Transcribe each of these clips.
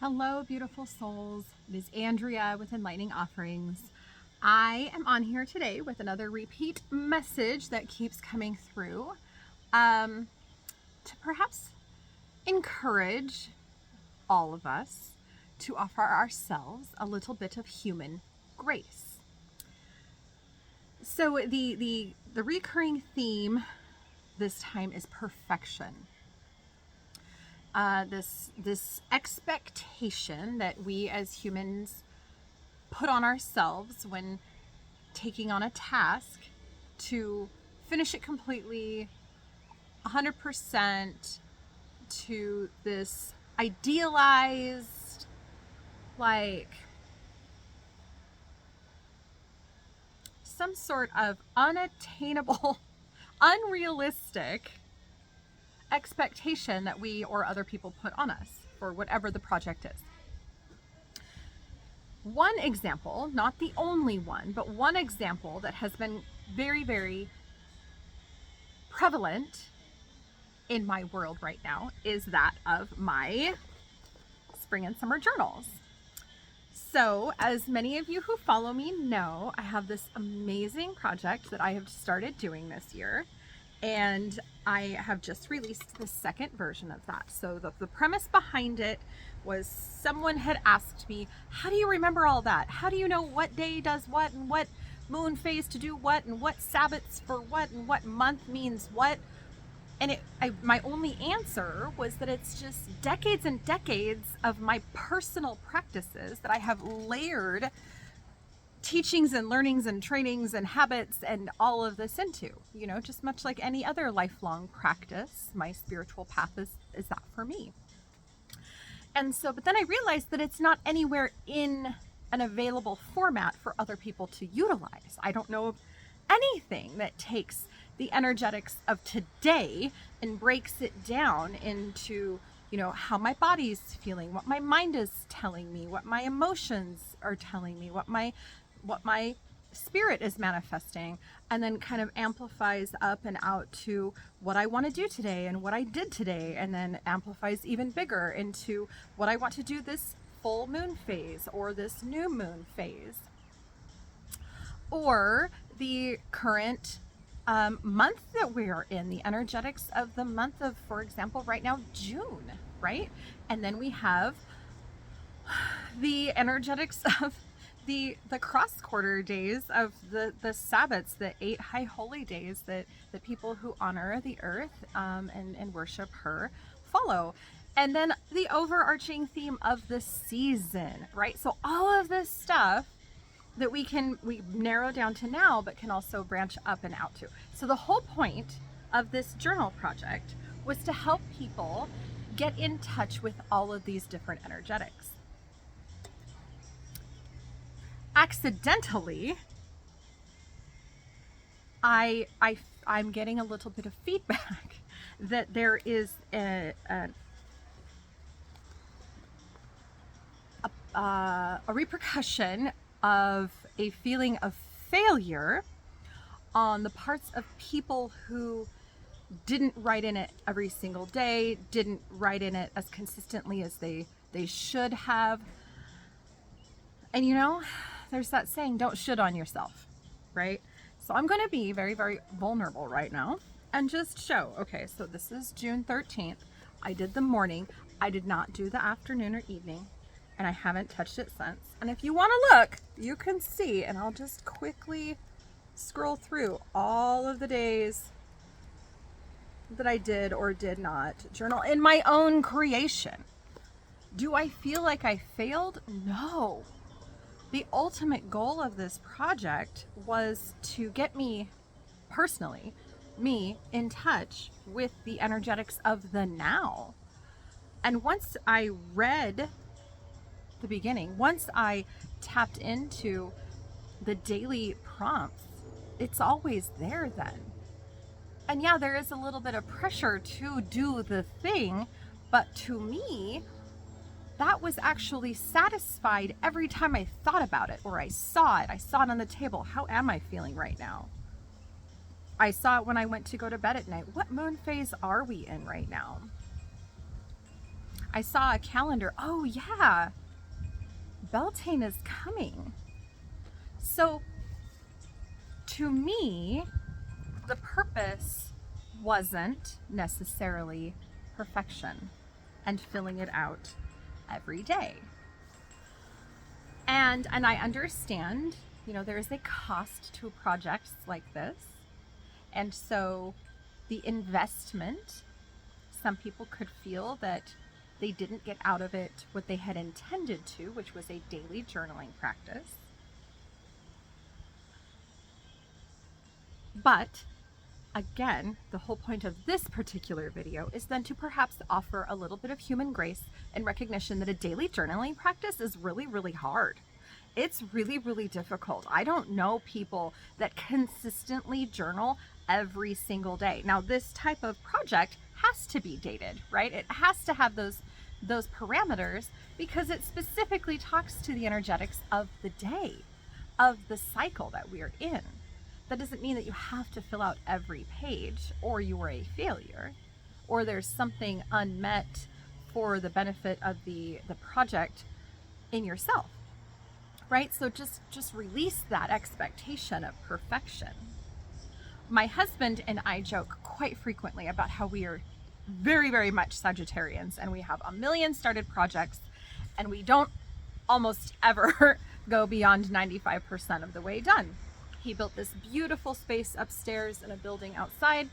Hello, beautiful souls. It is Andrea with Enlightening Offerings. I am on here today with another repeat message that keeps coming through to perhaps encourage all of us to offer ourselves a little bit of human grace. So the recurring theme this time is perfection. This expectation that we as humans put on ourselves when taking on a task to finish it completely, 100%, to this idealized, like some sort of unattainable, unrealistic expectation that we or other people put on us for whatever the project is. One example, not the only one, but one example that has been very, very prevalent in my world right now is that of my spring and summer journals. So, as many of you who follow me know, I have this amazing project that I have started doing this year. And I have just released the second version of that. So the premise behind it was someone had asked me, how do you remember all that? How do you know what day does what and what moon phase to do what and what Sabbaths for what and what month means what? And my only answer was that it's just decades and decades of my personal practices that I have layered teachings and learnings and trainings and habits and all of this into, just much like any other lifelong practice. My spiritual path is that for me. And so, but then I realized that it's not anywhere in an available format for other people to utilize. I don't know of anything that takes the energetics of today and breaks it down into how my body's feeling, what my mind is telling me, what my emotions are telling me, what my spirit is manifesting, and then kind of amplifies up and out to what I want to do today and what I did today, and then amplifies even bigger into what I want to do this full moon phase or this new moon phase or the current month that we are in, the energetics of the month of, for example, right now, June, right? And then we have the energetics of the cross quarter days of the Sabbaths, the 8 high holy days that the people who honor the earth and worship her follow. And then the overarching theme of the season, right? So all of this stuff that we narrow down to now, but can also branch up and out to. So the whole point of this journal project was to help people get in touch with all of these different energetics. Accidentally, I'm getting a little bit of feedback that there is a repercussion of a feeling of failure on the parts of people who didn't write in it every single day, didn't write in it as consistently as they should have. And there's that saying, don't shit on yourself, right? So I'm going to be very, very vulnerable right now and just show, okay, so this is June 13th. I did the morning. I did not do the afternoon or evening, and I haven't touched it since. And if you want to look, you can see, and I'll just quickly scroll through all of the days that I did or did not journal in my own creation. Do I feel like I failed? No. The ultimate goal of this project was to get me personally, in touch with the energetics of the now. And once I read the beginning, once I tapped into the daily prompts, it's always there then. And yeah, there is a little bit of pressure to do the thing, but to me, that was actually satisfied every time I thought about it or I saw it. I saw it on the table. How am I feeling right now? I saw it when I went to go to bed at night. What moon phase are we in right now? I saw a calendar. Oh yeah, Beltane is coming. So to me, the purpose wasn't necessarily perfection and filling it out every day. And I understand, there is a cost to projects like this. And so the investment, some people could feel that they didn't get out of it what they had intended to, which was a daily journaling practice. But again, the whole point of this particular video is then to perhaps offer a little bit of human grace and recognition that a daily journaling practice is really, really hard. It's really, really difficult. I don't know people that consistently journal every single day. Now, this type of project has to be dated, right? It has to have those parameters because it specifically talks to the energetics of the day, of the cycle that we're in. That doesn't mean that you have to fill out every page or you are a failure or there's something unmet for the benefit of the project in yourself, right? So just release that expectation of perfection. My husband and I joke quite frequently about how we are very, very much Sagittarians and we have a million started projects and we don't almost ever go beyond 95% of the way done. He built this beautiful space upstairs in a building outside.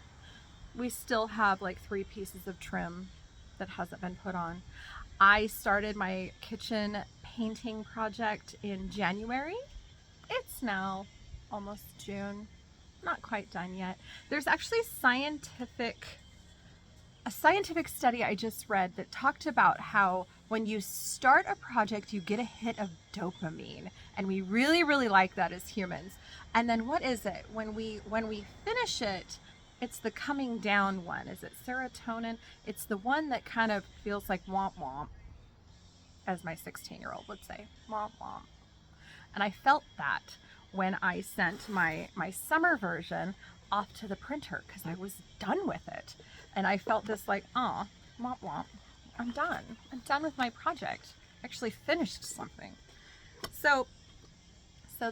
We still have like 3 pieces of trim that hasn't been put on. I started my kitchen painting project in January. It's now almost June. Not quite done yet. There's actually a scientific study I just read that talked about how when you start a project, you get a hit of dopamine. And we really, really like that as humans. And then what is it? When we finish it, it's the coming down one. Is it serotonin? It's the one that kind of feels like womp womp, as my 16-year-old would say, womp womp. And I felt that when I sent my summer version off to the printer because I was done with it. And I felt this like, oh, womp womp, I'm done. I'm done with my project. I actually finished something. So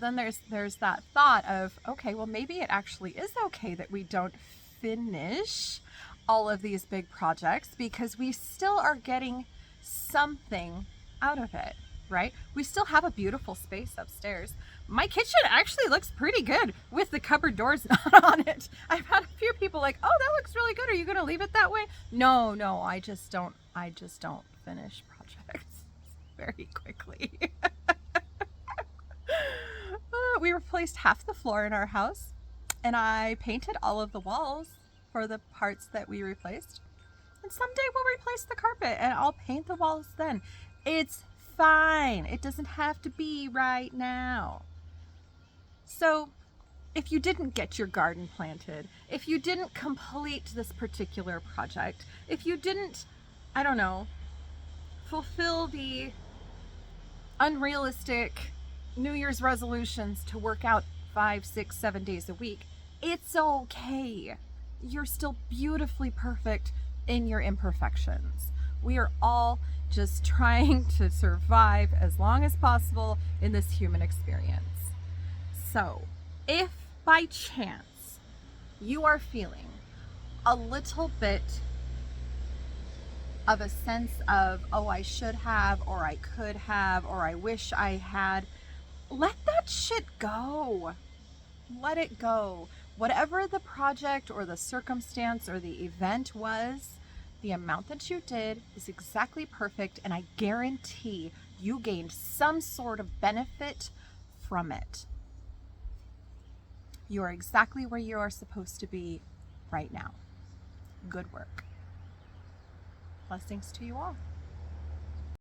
then there's that thought of, okay, well, maybe it actually is okay that we don't finish all of these big projects because we still are getting something out of it, right? We still have a beautiful space upstairs. My kitchen actually looks pretty good with the cupboard doors not on it. I've had a few people like, oh, that looks really good. Are you going to leave it that way? No, I just don't finish projects very quickly. We replaced half the floor in our house and I painted all of the walls for the parts that we replaced. And someday we'll replace the carpet and I'll paint the walls then. It's fine. It doesn't have to be right now. So if you didn't get your garden planted, if you didn't complete this particular project, if you didn't, I don't know, fulfill the unrealistic New Year's resolutions to work out 5, 6, 7 days a week, it's okay. You're still beautifully perfect in your imperfections. We are all just trying to survive as long as possible in this human experience. So, if by chance you are feeling a little bit of a sense of, oh, I should have, or I could have, or I wish I had, let that shit go. Let it go. Whatever the project or the circumstance or the event was, the amount that you did is exactly perfect, and I guarantee you gained some sort of benefit from it. You are exactly where you are supposed to be right now. Good work. Blessings to you all.